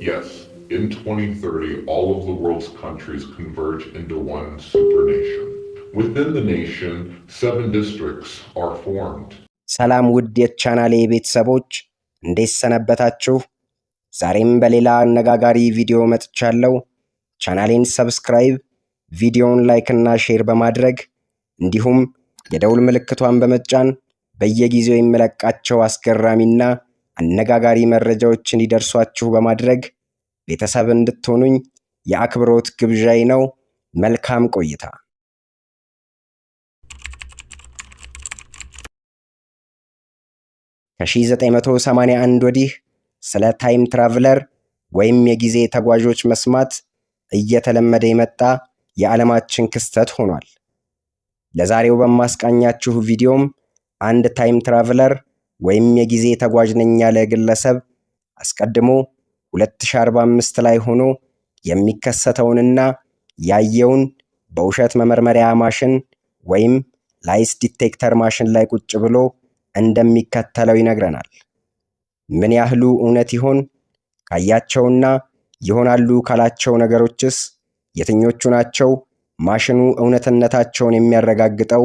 Yes, in 2030, all of the world's countries converge into one supernation. Within the nation, 7 districts are formed. ሰላም ውድ የቻናሌ ቤተሰቦች እንዴት ሰነበታችሁ? ዛሬም በሌላ አነጋጋሪ ቪዲዮ መጥቻለሁ። ቻናሌን ሰብስክራይብ፣ ቪዲዮውን ላይክ እና ሼር በማድረግ እንዲሁም የደውል ምልክቷን በመጫን በየጊዜው የሚለቃቸው አስገራሚና አነጋጋሪ መረጃዎች እንዲደርሷችሁ በማድረግ ቤተሰብ እንድትሆኑኝ የአክብሮት ግብዣዬ ነው። መልካም ቆይታ። ከ1981 ወዲህ ስለ ታይም ትራቭለር ወይም የጊዜ ተጓዦች መስማት እየተለመደ የመጣ የዓለማችን ክስተት ሆኗል። ለዛሬው በማስቃኛችሁ ቪዲዮም አንድ ታይም ትራቭለር ወይም የጊዜ ተጓዥ ነኝ ያለ ግለሰብ አስቀድሞ 2045 ላይ ሆኖ የሚከሰተውንና ያየውን በውሸት መመርመሪያ ማሽን ወይም ላይስ ዲቴክተር ማሽን ላይ ቁጭ ብሎ እንደሚከተለው ይነግረናል። ምን ያህሉ እውነት ይሆን? ካያቸውና ይሆናሉ ካላቸው ነገሮችስ የትኞቹ ናቸው ማሽኑ እውነትነታቸውን የሚያረጋግጠው?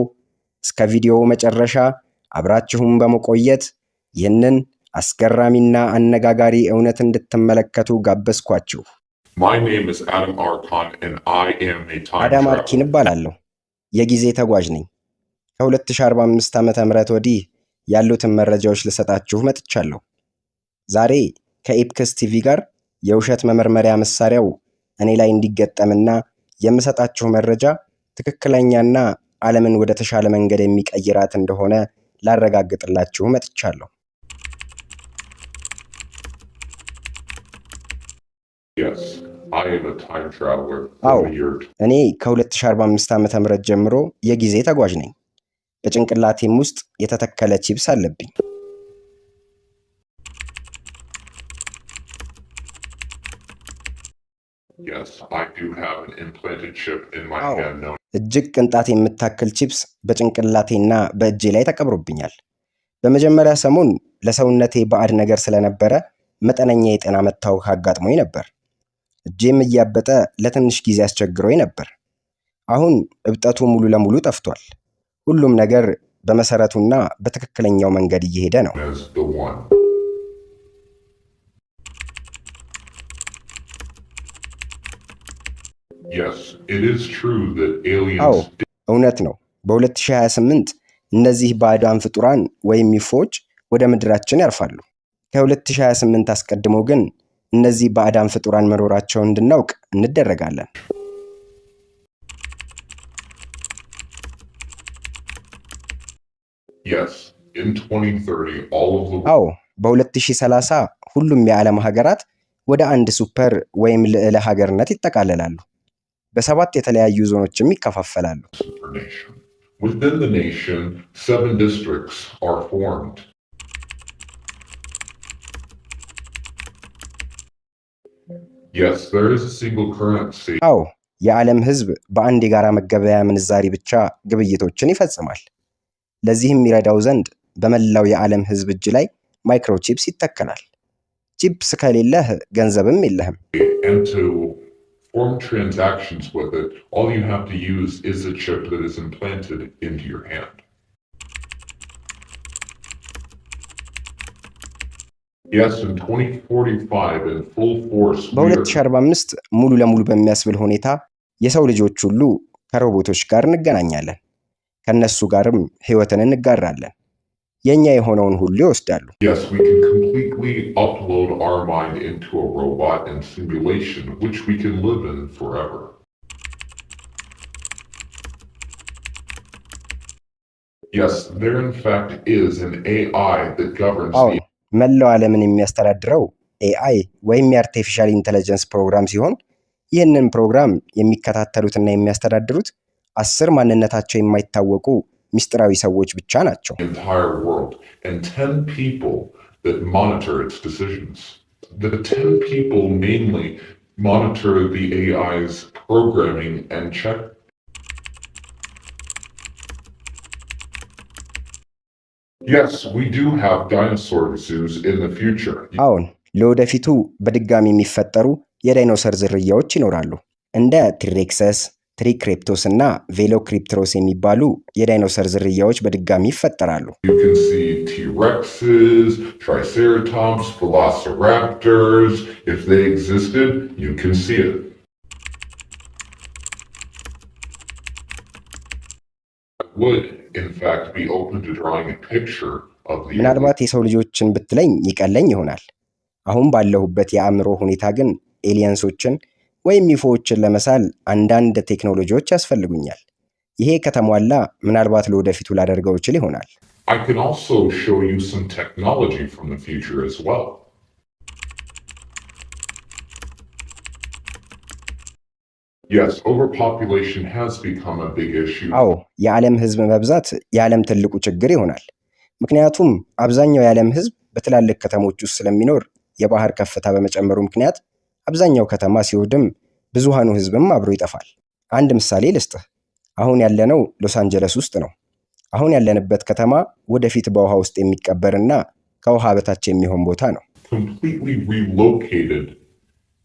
እስከ ቪዲዮው መጨረሻ አብራችሁም በመቆየት ይህንን አስገራሚና አነጋጋሪ እውነት እንድትመለከቱ ጋበዝኳችሁ። አዳም አርኪን እባላለሁ። የጊዜ ተጓዥ ነኝ። ከ2045 ዓ.ም ወዲህ ያሉትን መረጃዎች ልሰጣችሁ መጥቻለሁ። ዛሬ ከኢፕክስ ቲቪ ጋር የውሸት መመርመሪያ መሳሪያው እኔ ላይ እንዲገጠምና የምሰጣችሁ መረጃ ትክክለኛና ዓለምን ወደ ተሻለ መንገድ የሚቀይራት እንደሆነ ላረጋግጥላችሁ መጥቻለሁ። አዎ፣ እኔ ከ2045 ዓ.ም ጀምሮ የጊዜ ተጓዥ ነኝ። በጭንቅላቴም ውስጥ የተተከለ ቺፕስ አለብኝ። እጅግ ቅንጣት የምታክል ቺፕስ በጭንቅላቴና በእጄ ላይ ተቀብሮብኛል። በመጀመሪያ ሰሞን ለሰውነቴ ባዕድ ነገር ስለነበረ መጠነኛ የጤና መታወክ አጋጥሞኝ ነበር። እጄም እያበጠ ለትንሽ ጊዜ አስቸግሮኝ ነበር። አሁን እብጠቱ ሙሉ ለሙሉ ጠፍቷል። ሁሉም ነገር በመሰረቱና በትክክለኛው መንገድ እየሄደ ነው። አዎ፣ እውነት ነው። በ2028 እነዚህ ባዕዳን ፍጡራን ወይም ሚፎች ወደ ምድራችን ያርፋሉ። ከ2028 አስቀድሞ ግን እነዚህ ባዕዳን ፍጡራን መኖራቸውን እንድናውቅ እንደረጋለን። አዎ፣ በ2030 ሁሉም የዓለም ሀገራት ወደ አንድ ሱፐር ወይም ልዕለ ሀገርነት ይጠቃለላሉ። በ7 የተለያዩ ዞኖችም ይከፋፈላሉ። አዎ፣ የዓለም ሕዝብ በአንድ የጋራ መገበያያ ምንዛሪ ብቻ ግብይቶችን ይፈጽማል። ለዚህም ይረዳው ዘንድ በመላው የዓለም ሕዝብ እጅ ላይ ማይክሮቺፕስ ይተከላል። ቺፕስ ከሌለህ ገንዘብም የለህም። በ2045 ሙሉ ለሙሉ በሚያስብል ሁኔታ የሰው ልጆች ሁሉ ከሮቦቶች ጋር እንገናኛለን። ከነሱ ጋርም ህይወትን እንጋራለን። የኛ የሆነውን ሁሉ ይወስዳሉ። አዎ፣ መላው ዓለምን የሚያስተዳድረው ኤአይ ወይም የአርቲፊሻል ኢንተለጀንስ ፕሮግራም ሲሆን ይህንን ፕሮግራም የሚከታተሉትና የሚያስተዳድሩት 10 ማንነታቸው የማይታወቁ ሚስጥራዊ ሰዎች ብቻ ናቸው። አዎን፣ ለወደፊቱ በድጋሚ የሚፈጠሩ የዳይኖሰር ዝርያዎች ይኖራሉ። እንደ ቲሬክሰስ፣ ትሪክሬፕቶስ እና ቬሎክሪፕትሮስ የሚባሉ የዳይኖሰር ዝርያዎች በድጋሚ ይፈጠራሉ። You can see T-Rexes, Triceratops, Velociraptors. If they existed, you can see it. I would, in fact, be open to drawing a picture of the ምናልባት የሰው ልጆችን ብትለኝ ይቀለኝ ይሆናል። አሁን ባለሁበት የአእምሮ ሁኔታ ግን ኤሊየንሶችን ወይም ዩፎዎችን ለመሳል አንዳንድ ቴክኖሎጂዎች ያስፈልጉኛል። ይሄ ከተሟላ ምናልባት ለወደፊቱ ላደርገው እችል ይሆናል። I can also show you some technology from the future as well. Yes, overpopulation has become a big issue. አዎ፣ የዓለም ሕዝብ መብዛት የዓለም ትልቁ ችግር ይሆናል። ምክንያቱም አብዛኛው የዓለም ሕዝብ በትላልቅ ከተሞች ውስጥ ስለሚኖር የባህር ከፍታ በመጨመሩ ምክንያት አብዛኛው ከተማ ሲወድም ብዙሃኑ ሕዝብም አብሮ ይጠፋል። አንድ ምሳሌ ልስጥህ። አሁን ያለነው ሎስ አንጀለስ ውስጥ ነው። አሁን ያለንበት ከተማ ወደፊት በውሃ ውስጥ የሚቀበርና ከውሃ በታች የሚሆን ቦታ ነው። Completely relocated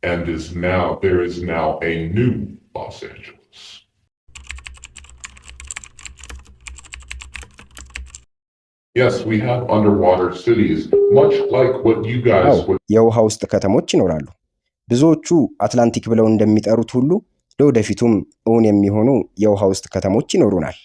and there is now a new Los Angeles. Yes, we have underwater cities, much like what you guys would. የውሃ ውስጥ ከተሞች ይኖራሉ። ብዙዎቹ አትላንቲክ ብለው እንደሚጠሩት ሁሉ ለወደፊቱም እውን የሚሆኑ የውሃ ውስጥ ከተሞች ይኖሩናል።